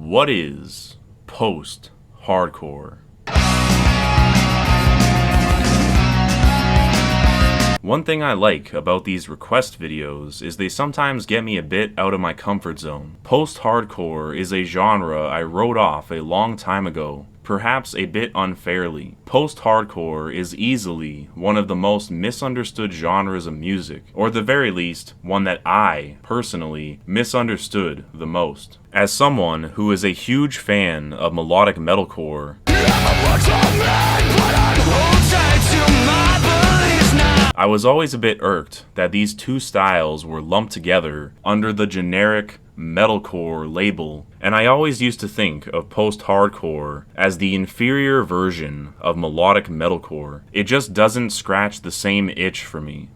What is post-hardcore? One thing I like about these request videos is they sometimes get me a bit out of my comfort zone. Post-hardcore is a genre I wrote off a long time ago, perhaps a bit unfairly. Post-hardcore is easily one of the most misunderstood genres of music, or at the very least, one that I, personally, misunderstood the most. As someone who is a huge fan of melodic metalcore, I was always a bit irked that these two styles were lumped together under the generic metalcore label, and I always used to think of post-hardcore as the inferior version of melodic metalcore. It just doesn't scratch the same itch for me.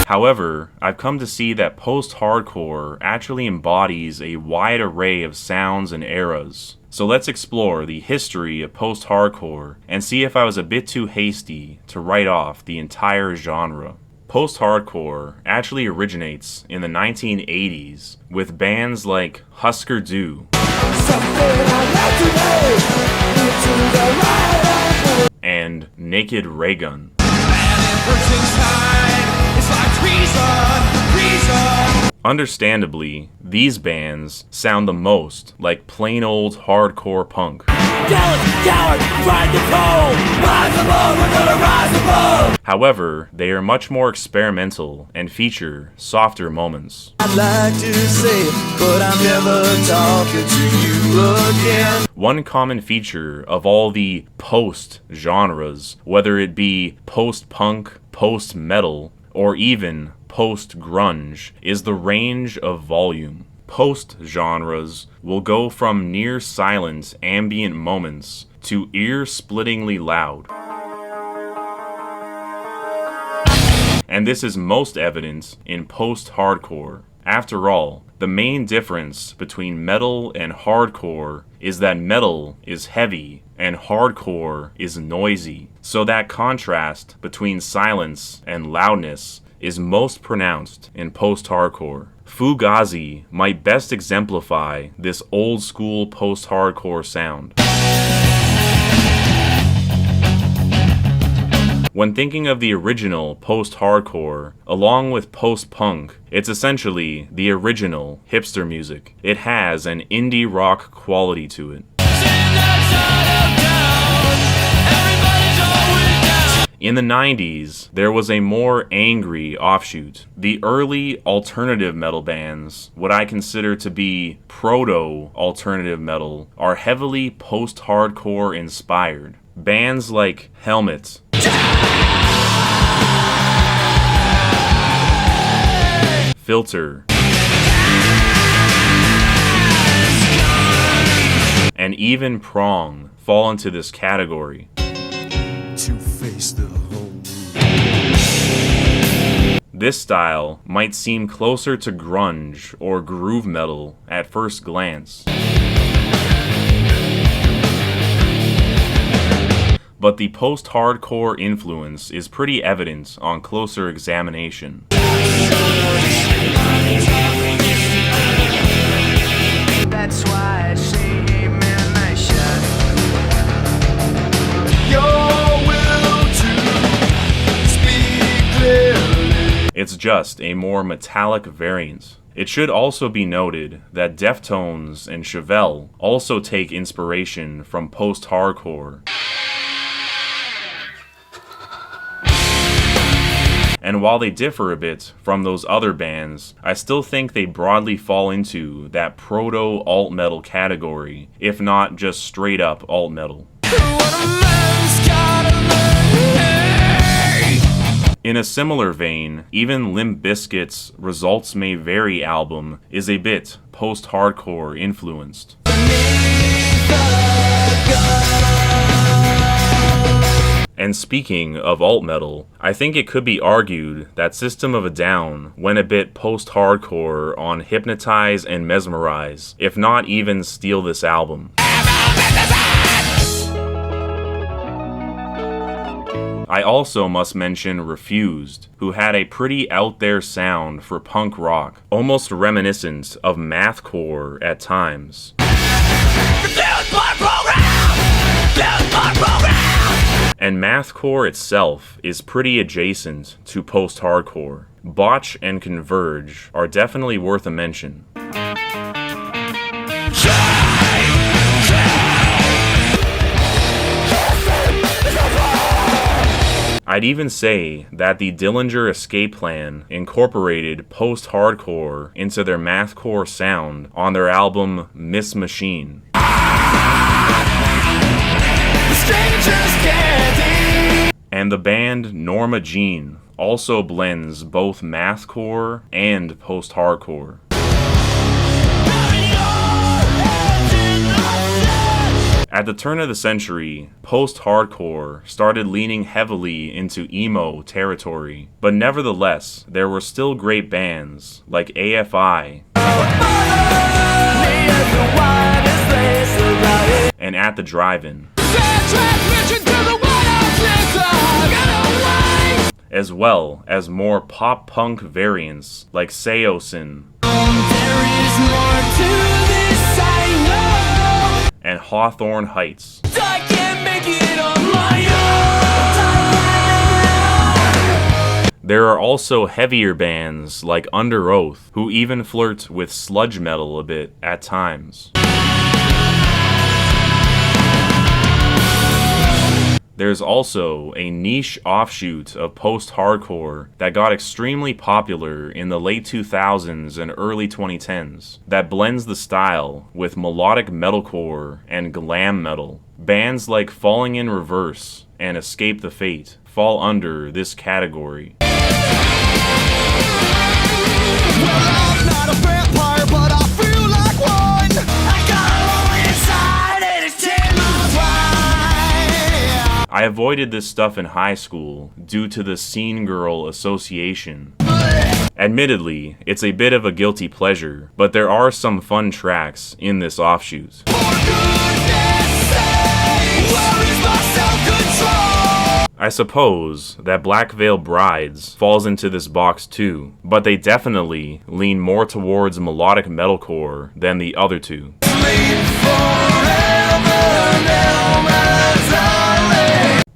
However, I've come to see that post-hardcore actually embodies a wide array of sounds and eras. So let's explore the history of post-hardcore and see if I was a bit too hasty to write off the entire genre. Post-hardcore actually originates in the 1980s with bands like Husker Du and Naked Raygun. Understandably, these bands sound the most like plain old hardcore punk. However, they are much more experimental and feature softer moments. I'd like to say it, but I'm never talking to you again. One common feature of all the post genres, whether it be post-punk, post-metal, or even post-grunge, is the range of volume. Post-genres will go from near-silent ambient moments to ear-splittingly loud. And this is most evident in post-hardcore. After all, the main difference between metal and hardcore is that metal is heavy and hardcore is noisy. So that contrast between silence and loudness is most pronounced in post-hardcore. Fugazi might best exemplify this old-school post-hardcore sound. When thinking of the original post-hardcore, along with post-punk, it's essentially the original hipster music. It has an indie rock quality to it. In the 90s, there was a more angry offshoot. The early alternative metal bands, what I consider to be proto-alternative metal, are heavily post-hardcore inspired. Bands like Helmet, Filter, and even Prong fall into this category. To face the whole world. This style might seem closer to grunge or groove metal at first glance. But the post-hardcore influence is pretty evident on closer examination. That's why I say amen, I shut. Your will to speak clearly. It's just a more metallic variant. It should also be noted that Deftones and Chevelle also take inspiration from post-hardcore. And while they differ a bit from those other bands, I still think they broadly fall into that proto-alt metal category, if not just straight up alt metal. In a similar vein, even Limp Bizkit's Results May Vary album is a bit post-hardcore influenced. And speaking of alt metal, I think it could be argued that System of a Down went a bit post-hardcore on Hypnotize and Mesmerize, if not even Steal This Album. I also must mention Refused, who had a pretty out there sound for punk rock, almost reminiscent of mathcore at times. And mathcore itself is pretty adjacent to post-hardcore. Botch and Converge are definitely worth a mention. I'd even say that the Dillinger Escape Plan incorporated post-hardcore into their mathcore sound on their album Miss Machine. And the band Norma Jean also blends both mathcore and post-hardcore. At the turn of the century, post-hardcore started leaning heavily into emo territory, but nevertheless, there were still great bands like AFI and At the Drive-In, as well as more pop-punk variants like Seosin and Hawthorne Heights. I can't make it on my own. There are also heavier bands like Under Oath, who even flirt with sludge metal a bit at times. There's also a niche offshoot of post-hardcore that got extremely popular in the late 2000s and early 2010s that blends the style with melodic metalcore and glam metal. Bands like Falling in Reverse and Escape the Fate fall under this category. I avoided this stuff in high school due to the Scene Girl Association. Admittedly, it's a bit of a guilty pleasure, but there are some fun tracks in this offshoot. I suppose that Black Veil Brides falls into this box too, but they definitely lean more towards melodic metalcore than the other two.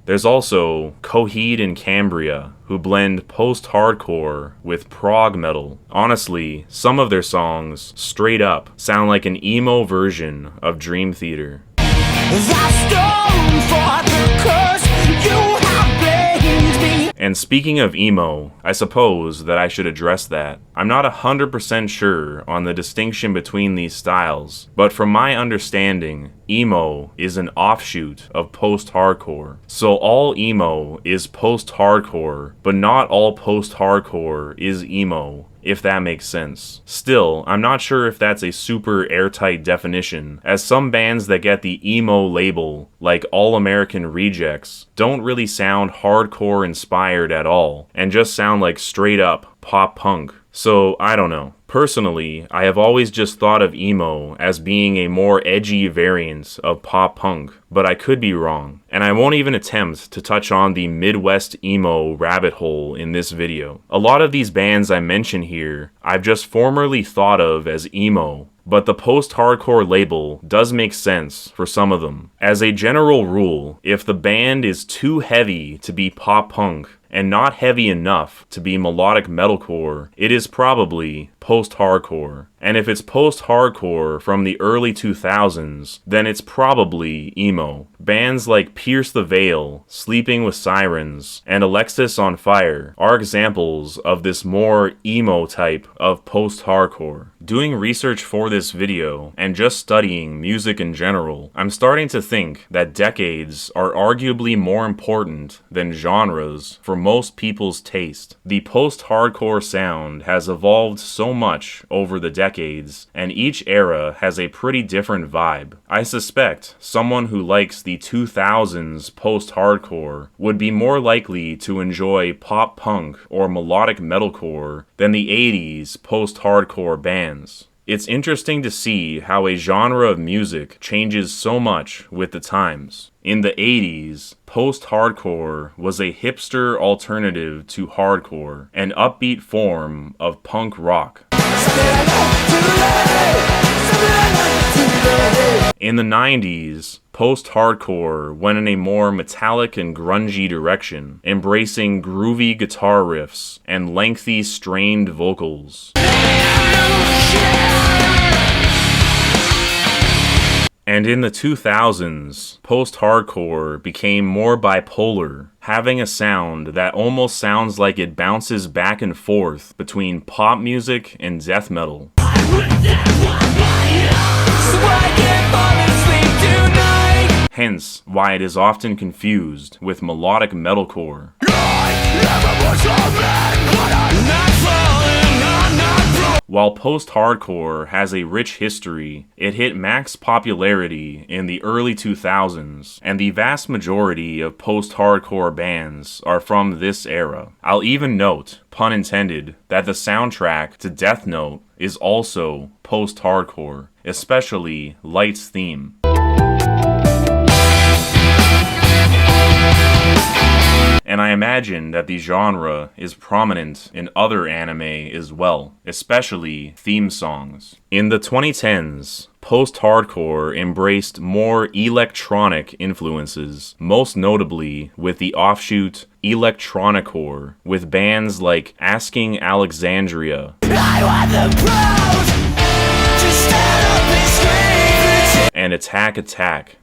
There's also Coheed and Cambria, who blend post-hardcore with prog metal. Honestly, some of their songs, straight up, sound like an emo version of Dream Theater. And speaking of emo, I suppose that I should address that. I'm not 100% sure on the distinction between these styles, but from my understanding, emo is an offshoot of post-hardcore. So all emo is post-hardcore, but not all post-hardcore is emo, if that makes sense. Still, I'm not sure if that's a super airtight definition, as some bands that get the emo label, like All American Rejects, don't really sound hardcore inspired at all, and just sound like straight up pop punk. So, I don't know. Personally, I have always just thought of emo as being a more edgy variant of pop punk, but I could be wrong, and I won't even attempt to touch on the Midwest emo rabbit hole in this video. A lot of these bands I mention here, I've just formerly thought of as emo, but the post-hardcore label does make sense for some of them. As a general rule, if the band is too heavy to be pop punk, and not heavy enough to be melodic metalcore, it is probably post-hardcore. And if it's post-hardcore from the early 2000s, then it's probably emo. Bands like Pierce the Veil, Sleeping with Sirens, and Alexis on Fire are examples of this more emo type of post-hardcore. Doing research for this video, and just studying music in general, I'm starting to think that decades are arguably more important than genres for most people's taste. The post-hardcore sound has evolved so much over the decades, and each era has a pretty different vibe. I suspect someone who likes the 2000s post-hardcore would be more likely to enjoy pop punk or melodic metalcore than the 80s post-hardcore bands. It's interesting to see how a genre of music changes so much with the times. In the 80s, post-hardcore was a hipster alternative to hardcore, an upbeat form of punk rock. In the 90s, post-hardcore went in a more metallic and grungy direction, embracing groovy guitar riffs and lengthy, strained vocals. And in the 2000s, post-hardcore became more bipolar, having a sound that almost sounds like it bounces back and forth between pop music and death metal. Hence, why it is often confused with melodic metalcore. While post-hardcore has a rich history, it hit max popularity in the early 2000s, and the vast majority of post-hardcore bands are from this era. I'll even note, pun intended, that the soundtrack to Death Note is also post-hardcore, especially Light's theme. And I imagine that the genre is prominent in other anime as well, especially theme songs. In the 2010s, post-hardcore embraced more electronic influences, most notably with the offshoot Electronicore, with bands like Asking Alexandria and Attack Attack.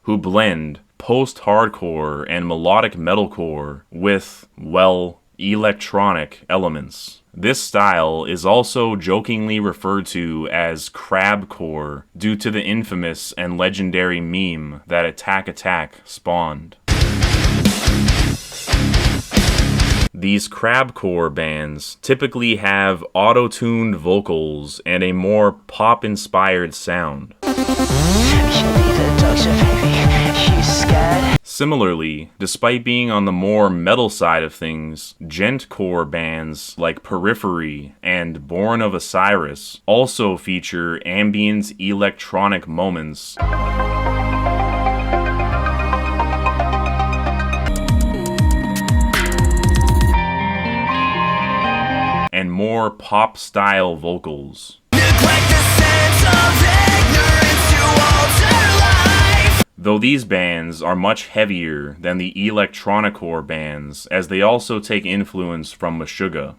Who blend post-hardcore and melodic metalcore with, well, electronic elements. This style is also jokingly referred to as crabcore due to the infamous and legendary meme that Attack Attack spawned. These crabcore bands typically have auto-tuned vocals and a more pop-inspired sound. Similarly, despite being on the more metal side of things, Djent-core bands like Periphery and Born of Osiris also feature ambient electronic moments and more pop-style vocals. Though these bands are much heavier than the Electronicore bands, as they also take influence from Meshuggah.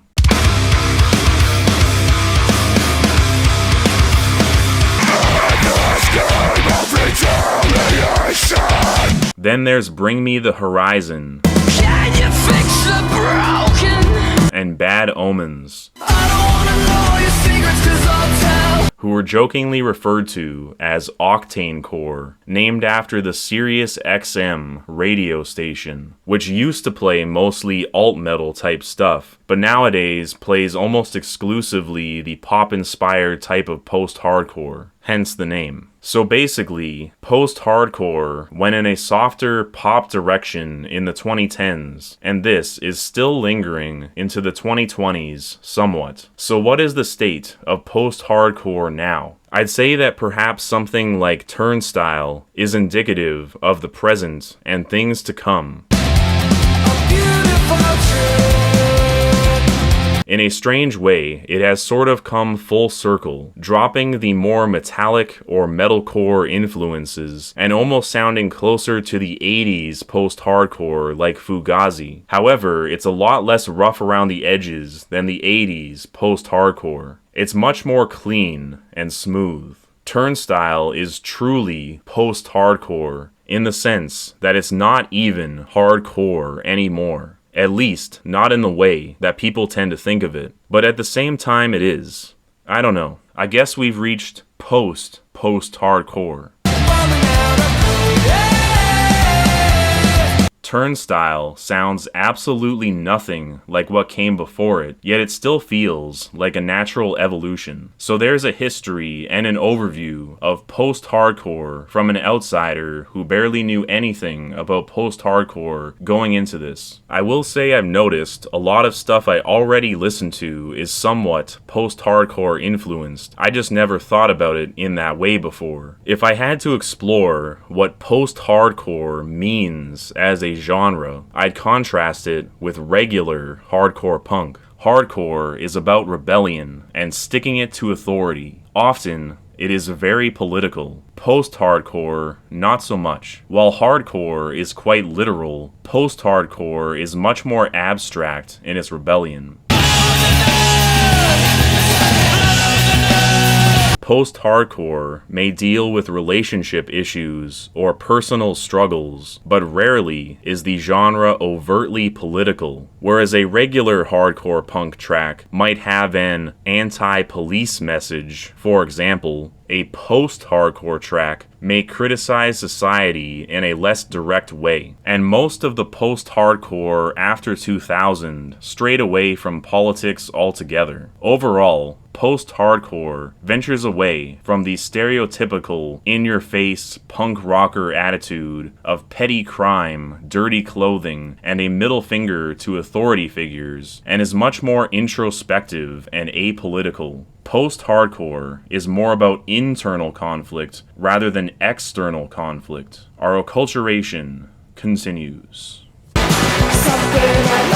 Then there's Bring Me the Horizon and Bad Omens, who were jokingly referred to as octane-core, named after the Sirius XM radio station, which used to play mostly alt-metal type stuff, but nowadays plays almost exclusively the pop-inspired type of post-hardcore, hence the name. So basically, post-hardcore went in a softer pop direction in the 2010s, and this is still lingering into the 2020s somewhat. So what is the state of post-hardcore now? I'd say that perhaps something like Turnstile is indicative of the present and things to come. In a strange way, it has sort of come full circle, dropping the more metallic or metalcore influences and almost sounding closer to the 80s post-hardcore like Fugazi. However, it's a lot less rough around the edges than the 80s post-hardcore. It's much more clean and smooth. Turnstile is truly post-hardcore in the sense that it's not even hardcore anymore. At least, not in the way that people tend to think of it. But at the same time, it is. I don't know. I guess we've reached post-hardcore. Turnstile sounds absolutely nothing like what came before it, yet it still feels like a natural evolution. So there's a history and an overview of post-hardcore from an outsider who barely knew anything about post-hardcore going into this. I will say I've noticed a lot of stuff I already listened to is somewhat post-hardcore influenced. I just never thought about it in that way before. If I had to explore what post-hardcore means as a genre, I'd contrast it with regular hardcore punk. Hardcore is about rebellion and sticking it to authority. Often, it is very political. Post-hardcore, not so much. While hardcore is quite literal, post-hardcore is much more abstract in its rebellion. Post-hardcore may deal with relationship issues or personal struggles, but rarely is the genre overtly political, whereas a regular hardcore punk track might have an anti-police message. For example, a post-hardcore track may criticize society in a less direct way, and most of the post-hardcore after 2000 strayed away from politics altogether. Overall, post-hardcore ventures away from the stereotypical in-your-face punk rocker attitude of petty crime, dirty clothing, and a middle finger to authority figures, and is much more introspective and apolitical. Post-hardcore is more about internal conflict rather than external conflict. Our acculturation continues. Something